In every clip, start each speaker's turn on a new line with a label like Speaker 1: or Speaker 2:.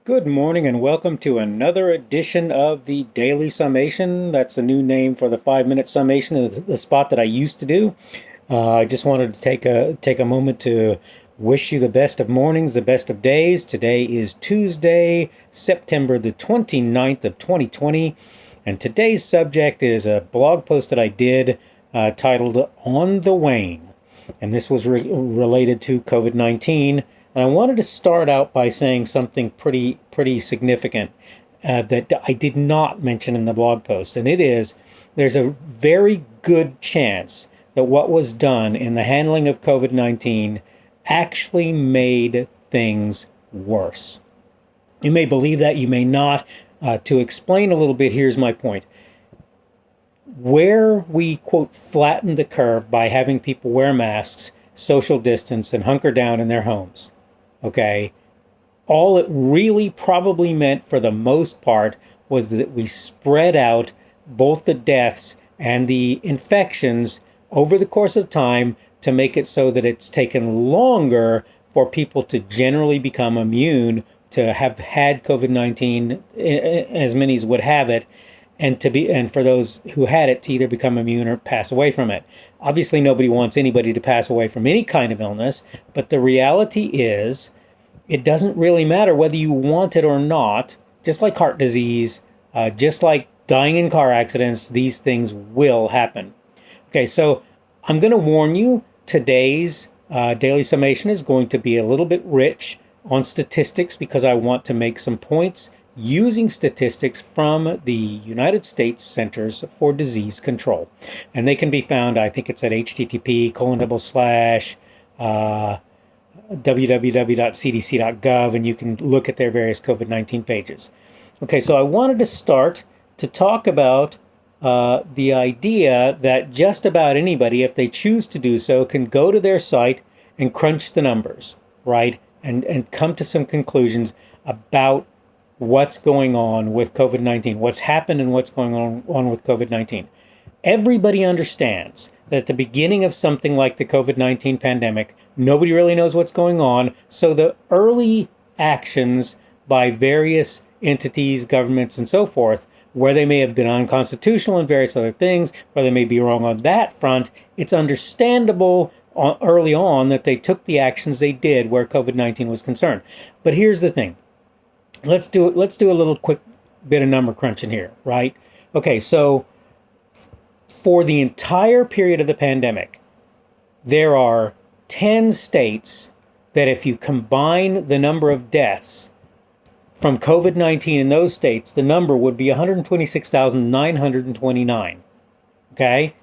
Speaker 1: Good morning and welcome to another edition of the Daily Summation. That's the new name for the 5-minute summation, the spot that I used to do. I just wanted to take a moment to wish you the best of mornings, the best of days. Today is Tuesday, September the 29th of 2020, and today's subject is a blog post that I did titled On the Wane, and this was related to COVID-19. And I wanted to start out by saying something pretty significant that I did not mention in the blog post. And it is, there's a very good chance that what was done in the handling of COVID-19 actually made things worse. You may believe that, you may not. To explain a little bit, here's my point. Where we, quote, flatten the curve by having people wear masks, social distance, and hunker down in their homes, okay, all it really probably meant for the most part was that we spread out both the deaths and the infections over the course of time to make it so that it's taken longer for people to generally become immune, to have had COVID-19, as many as would have it, and for those who had it to either become immune or pass away from it. Obviously, nobody wants anybody to pass away from any kind of illness, but the reality is it doesn't really matter whether you want it or not. Just like heart disease, just like dying in car accidents, these things will happen. Okay, so I'm going to warn you, today's daily summation is going to be a little bit rich on statistics because I want to make some points using statistics from the United States Centers for Disease Control. And they can be found, I think it's at http://www.cdc.gov, and you can look at their various COVID-19 pages. Okay, so I wanted to start to talk about the idea that just about anybody, if they choose to do so, can go to their site and crunch the numbers, right? And come to some conclusions about what's going on with COVID-19, what's happened and what's going on with COVID-19. Everybody understands that at the beginning of something like the COVID-19 pandemic, nobody really knows what's going on. So the early actions by various entities, governments, and so forth, where they may have been unconstitutional and various other things, where they may be wrong on that front, it's understandable early on that they took the actions they did where COVID-19 was concerned. But here's the thing. Let's do a little quick bit of number crunching here, right? Okay, so for the entire period of the pandemic, there are 10 states that if you combine the number of deaths from COVID-19 in those states, the number would be 126,929, okay?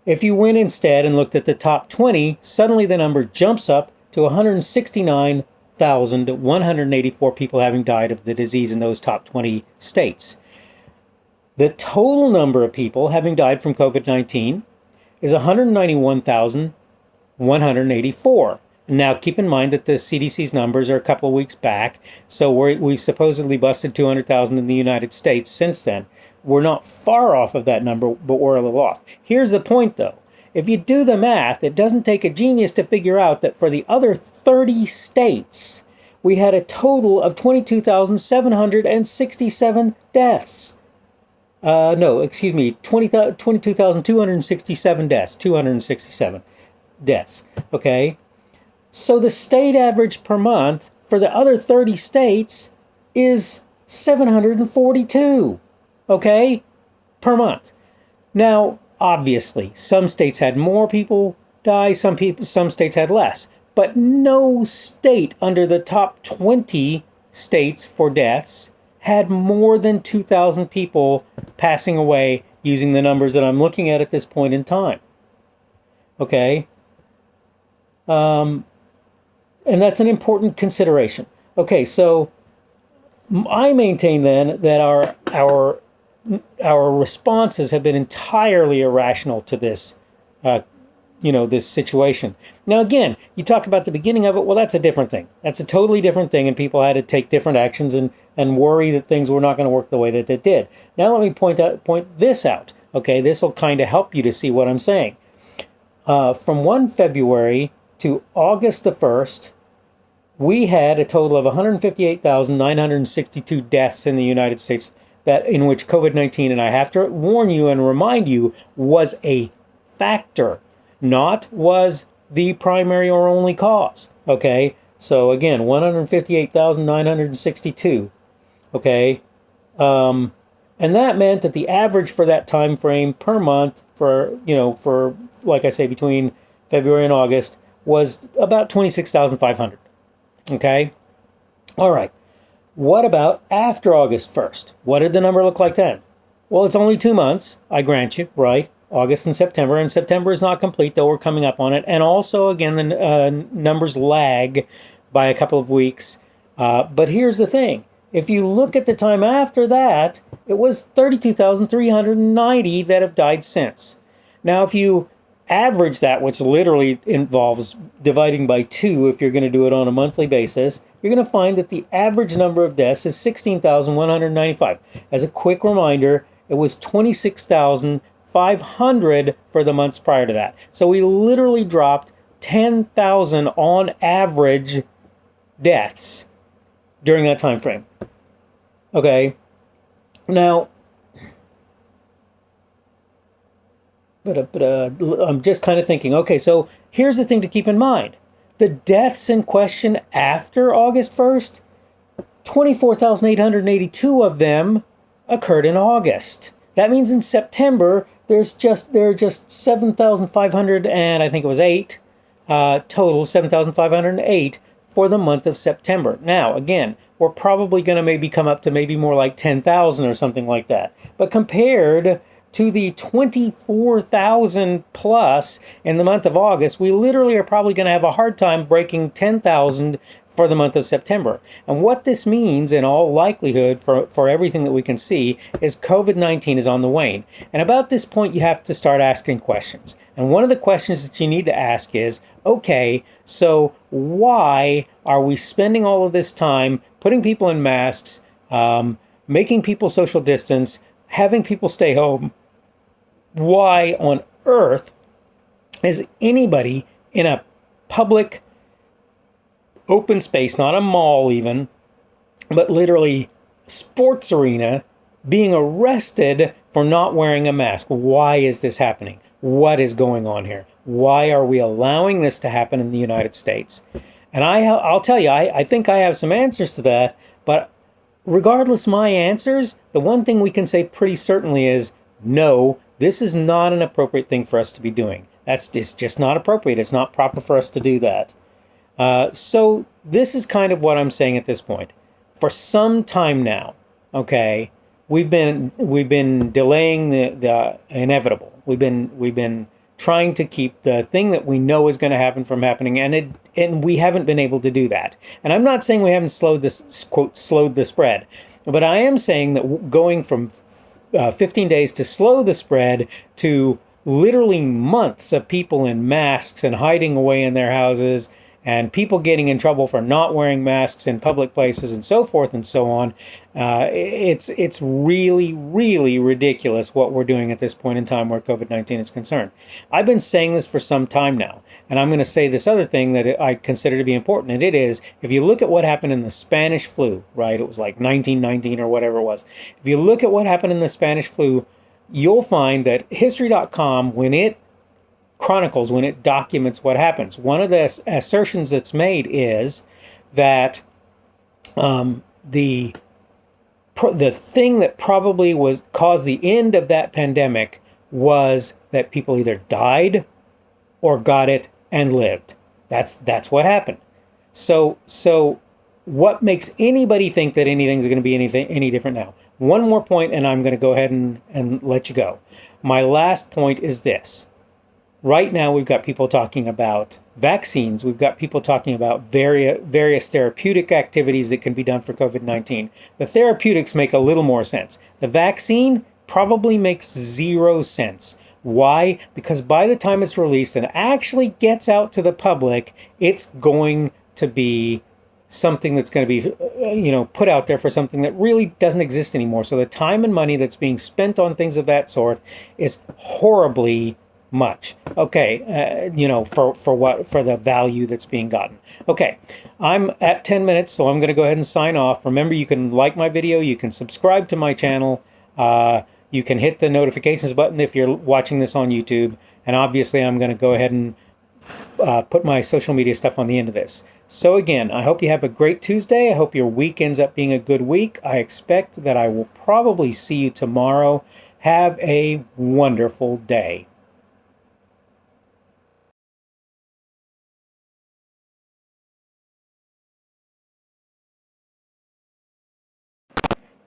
Speaker 1: If you went instead and looked at the top 20, suddenly the number jumps up to 169,184 people having died of the disease in those top 20 states. The total number of people having died from COVID-19 is 191,184. Now, keep in mind that the CDC's numbers are a couple of weeks back, so we've supposedly busted 200,000 in the United States since then. We're not far off of that number, but we're a little off. Here's the point, though. If you do the math, it doesn't take a genius to figure out that for the other 30 states, we had a total of 22,767 deaths. 22,267 deaths, 267 deaths, okay? So the state average per month for the other 30 states is 742, okay, per month. Now, obviously, some states had more people die, some states had less, but no state under the top 20 states for deaths had more than 2,000 people passing away using the numbers that I'm looking at this point in time. Okay? And that's an important consideration. Okay, so I maintain then that our responses have been entirely irrational to this, this situation. Now, again, you talk about the beginning of it. Well, that's a different thing. That's a totally different thing, and people had to take different actions and worry that things were not going to work the way that they did. Now, let me point this out. Okay, this will kind of help you to see what I'm saying. From 1 February to August the 1st, we had a total of 158,962 deaths in the United States that in which COVID-19, and I have to warn you and remind you, was a factor, not was the primary or only cause. Okay, so again, 158,962. Okay, and that meant that the average for that time frame per month for like I say between February and August was about 26,500. Okay, all right. What about after August 1st? What did the number look like then? Well, it's only 2 months, I grant you, right? August and September is not complete, though we're coming up on it. And also, again, the numbers lag by a couple of weeks. But here's the thing. If you look at the time after that, it was 32,390 that have died since. Now, if you average that, which literally involves dividing by 2 if you're going to do it on a monthly basis, you're going to find that the average number of deaths is 16,195. As a quick reminder, it was 26,500 for the months prior to that. So we literally dropped 10,000 on average deaths during that time frame. Okay. Now, I'm just kind of thinking, okay, so here's the thing to keep in mind. The deaths in question after August 1st, 24,882 of them occurred in August. That means in September, there are just 7,500 and I think it was 8 total, 7,508 for the month of September. Now, again, we're probably going to maybe come up to maybe more like 10,000 or something like that. But compared to the 24,000 plus in the month of August, we literally are probably going to have a hard time breaking 10,000 for the month of September. And what this means in all likelihood for everything that we can see is COVID-19 is on the wane. And about this point, you have to start asking questions. And one of the questions that you need to ask is, okay, so why are we spending all of this time putting people in masks, making people social distance, having people stay home? Why on earth is anybody in a public open space, not a mall even, but literally sports arena, being arrested for not wearing a mask? Why is this happening? What is going on here? Why are we allowing this to happen in the United States? And I'll tell you, I think I have some answers to that, but regardless of my answers, the one thing we can say pretty certainly is no, this is not an appropriate thing for us to be doing. It's just not appropriate. It's not proper for us to do that. So this is kind of what I'm saying at this point. For some time now, okay, we've been delaying the inevitable. We've been trying to keep the thing that we know is going to happen from happening, and we haven't been able to do that. And I'm not saying we haven't slowed the spread, but I am saying that going from 15 days to slow the spread to literally months of people in masks and hiding away in their houses, and people getting in trouble for not wearing masks in public places and so forth and so on. It's really, really ridiculous what we're doing at this point in time where COVID-19 is concerned. I've been saying this for some time now, and I'm going to say this other thing that I consider to be important, and it is, if you look at what happened in the Spanish flu, right, it was like 1919 or whatever it was. If you look at what happened in the Spanish flu, you'll find that History.com, when it chronicles, when it documents what happens, one of the assertions that's made is that the thing that probably caused the end of that pandemic was that people either died or got it and lived. That's what happened. So what makes anybody think that anything's going to be any different now? One more point, and I'm going to go ahead and let you go. My last point is this. Right now, we've got people talking about vaccines. We've got people talking about various therapeutic activities that can be done for COVID-19. The therapeutics make a little more sense. The vaccine probably makes zero sense. Why? Because by the time it's released and actually gets out to the public, it's going to be something that's going to be, put out there for something that really doesn't exist anymore. So the time and money that's being spent on things of that sort is horribly much. Okay, for the value that's being gotten. Okay, I'm at 10 minutes, so I'm going to go ahead and sign off. Remember, you can like my video, you can subscribe to my channel, you can hit the notifications button if you're watching this on YouTube, and obviously I'm going to go ahead and put my social media stuff on the end of this. So again, I hope you have a great Tuesday. I hope your week ends up being a good week. I expect that I will probably see you tomorrow. Have a wonderful day.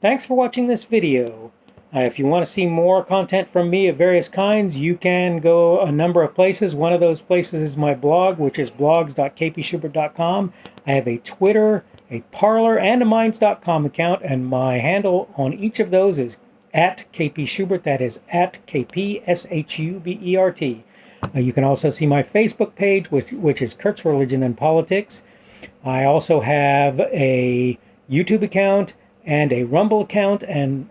Speaker 1: Thanks for watching this video. If you want to see more content from me of various kinds, you can go a number of places. One of those places is my blog, which is blogs.kpschubert.com. I have a Twitter, a Parler, and a Minds.com account, and my handle on each of those is at kpschubert. That is at kpschubert. You can also see my Facebook page, which is Kurt's Religion and Politics. I also have a YouTube account and a Rumble account, and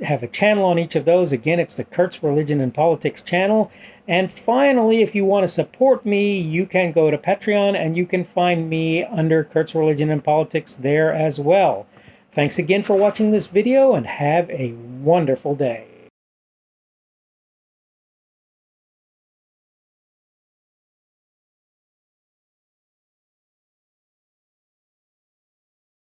Speaker 1: have a channel on each of those. Again, it's the Kurt's Religion and Politics channel. And finally, if you want to support me, you can go to Patreon, and you can find me under Kurt's Religion and Politics there as well. Thanks again for watching this video, and have a wonderful day.